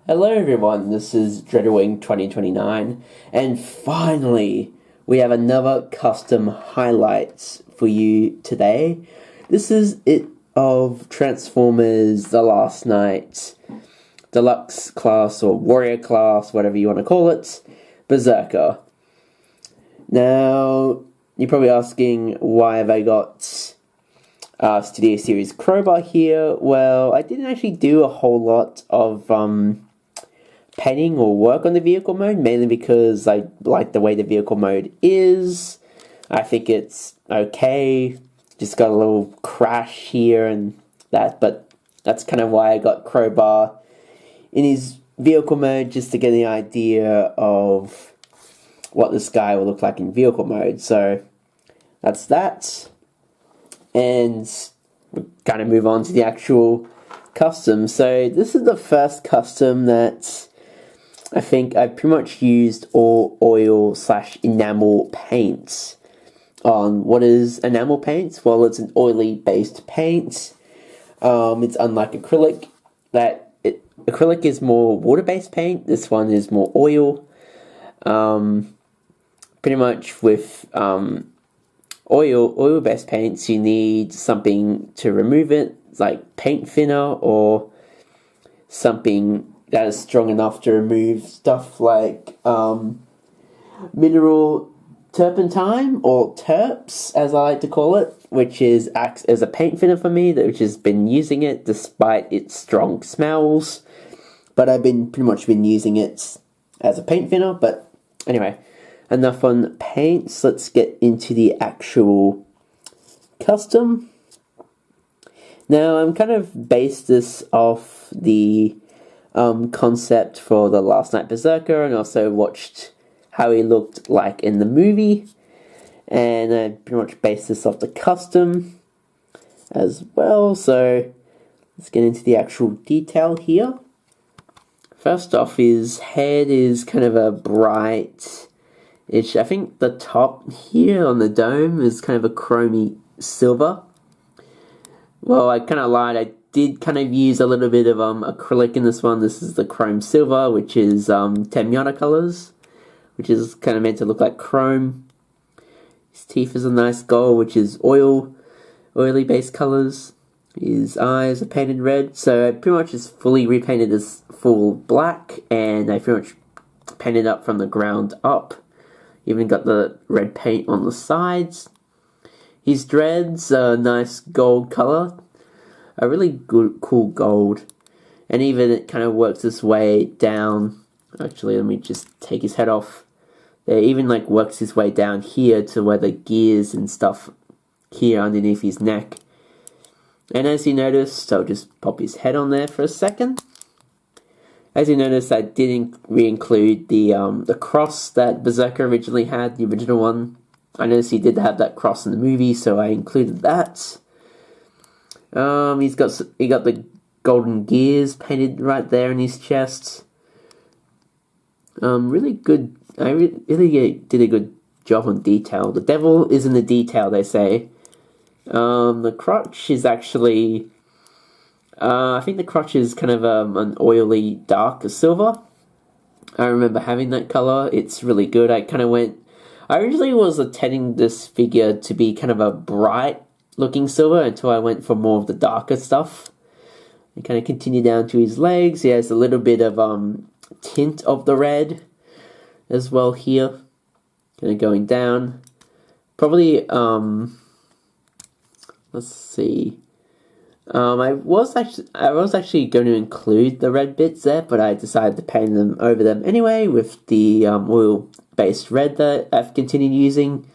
Hello everyone, this is Dreadwing 2029, and finally we have another custom highlights for you today. This is it of Transformers The Last Knight, Deluxe class or Warrior class, whatever you want to call it, Berserker. Now, you're probably asking why have I got Studio Series Crowbar here. Well, I didn't actually do a whole lot of painting or work on the vehicle mode, mainly because I like the way the vehicle mode is. I think it's okay, just got a little crash here and that, but that's kind of why I got Crowbar in his vehicle mode, just to get the idea of what this guy will look like in vehicle mode. So that's that, and we're going to move on to the actual custom. So this is the first custom that I think I pretty much used all oil / enamel paints on. What is enamel paint? Well, it's an oily based paint. It's unlike acrylic. Acrylic is more water based paint. This one is more oil. Pretty much with oil based paints, you need something to remove it, like paint thinner or something that is strong enough to remove stuff like mineral turpentine, or terps as I like to call it, which acts as a paint thinner for me, which has been using it despite its strong smells. But I've pretty much been using it as a paint thinner. But anyway, enough on paints. Let's get into the actual custom. Now, I'm kind of based this off the concept for The Last Knight Berserker, and also watched how he looked like in the movie, and I pretty much based this off the custom as well. So let's get into the actual detail here. First off, his head is kind of a bright-ish, I think the top here on the dome is kind of a chromy silver. Well, I kind of lied, I did kind of use a little bit of acrylic in this one. This is the chrome silver, which is Tamiana colors, which is kind of meant to look like chrome. His teeth is a nice gold, which is oily based colors. His eyes are painted red, so I pretty much just fully repainted this full black, and I pretty much painted up from the ground up. Even got the red paint on the sides. His dreads are a nice gold color, a really good, cool gold, and even it kind of works its way down. Actually, let me just take his head off. It even like works his way down here to where the gears and stuff here underneath his neck. And as you noticed, I'll just pop his head on there for a second. As you notice, I didn't re-include the cross that Berserker originally had, the original one. I noticed he did have that cross in the movie, so I included that. He got the golden gears painted right there in his chest. Really good. I really did a good job on detail. The devil is in the detail, they say. The crotch is actually, I think the crotch is kind of an oily dark silver. I remember having that color. It's really good. I originally was intending this figure to be kind of a bright looking silver until I went for more of the darker stuff. And kind of continue down to his legs. He has a little bit of tint of the red as well here. Kind of going down. Probably, let's see. I was actually going to include the red bits there, but I decided to paint them over them anyway with the oil-based red that I've continued using.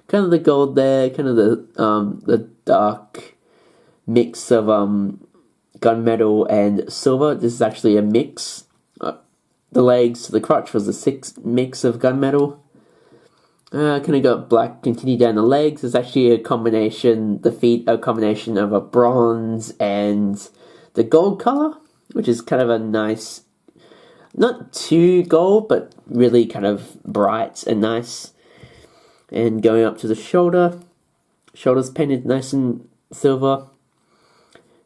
Kind of the gold there, kind of the dark mix of gunmetal and silver. This is actually a mix. The legs, the crotch was a mix of gunmetal. Kind of got black, continue down the legs. It's actually a combination, the feet are a combination of a bronze and the gold color, which is kind of a nice, not too gold, but really kind of bright and nice. And going up to the shoulders painted nice and silver.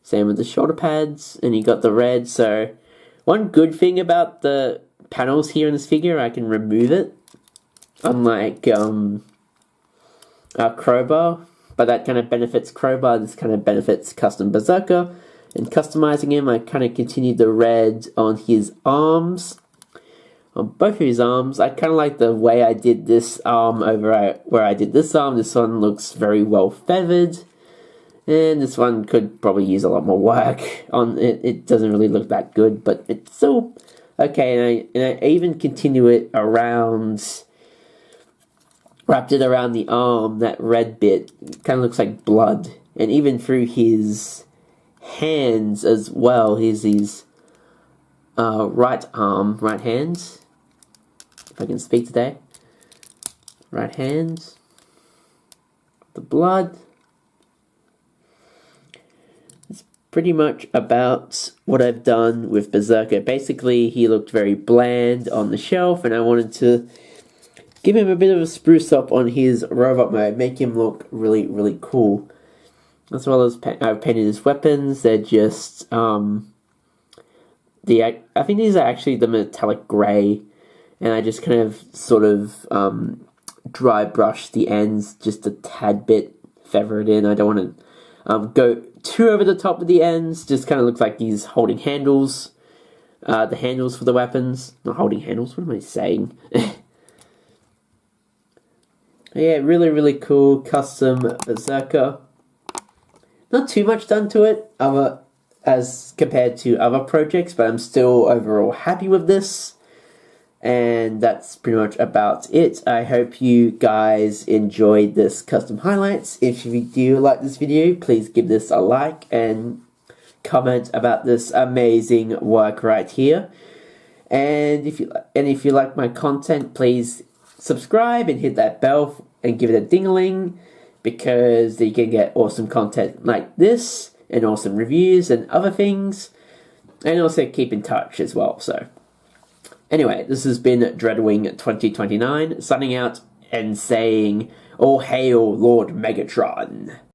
Same with the shoulder pads, and you got the red, so One good thing about the panels here in this figure, I can remove it. Unlike Crowbar, but that kind of benefits Crowbar, this kind of benefits Custom Berserker. And customizing him, I kind of continued the red on his arms. On both of his arms, I kind of like the way I did this arm over where I did this arm. This one looks very well feathered. And this one could probably use a lot more work on it. It doesn't really look that good, but it's still okay. And I even continue it around, wrapped it around the arm, that red bit. Kind of looks like blood. And even through his hands as well. Here's his right hand. If I can speak today. Right hand. The blood. It's pretty much about what I've done with Berserker. Basically, he looked very bland on the shelf, and I wanted to give him a bit of a spruce up on his robot mode, make him look really, really cool. As well as I've painted his weapons. They're just I think these are actually the metallic grey, and I just kind of sort of dry brush the ends just a tad bit, feather it in. I don't want to go too over the top of the ends. Just kind of looks like he's holding handles, the handles for the weapons. Not holding handles. What am I saying? Yeah, really, really cool custom Berserker. Not too much done to it, as compared to other projects, but I'm still overall happy with this. And that's pretty much about it. I hope you guys enjoyed this custom highlights. If you do like this video, please give this a like and comment about this amazing work right here. And if you like my content, please subscribe and hit that bell and give it a ding-a-ling, because you can get awesome content like this, and awesome reviews and other things, and also keep in touch as well. So, anyway, this has been Dreadwing 2029, signing out and saying, "All hail Lord Megatron."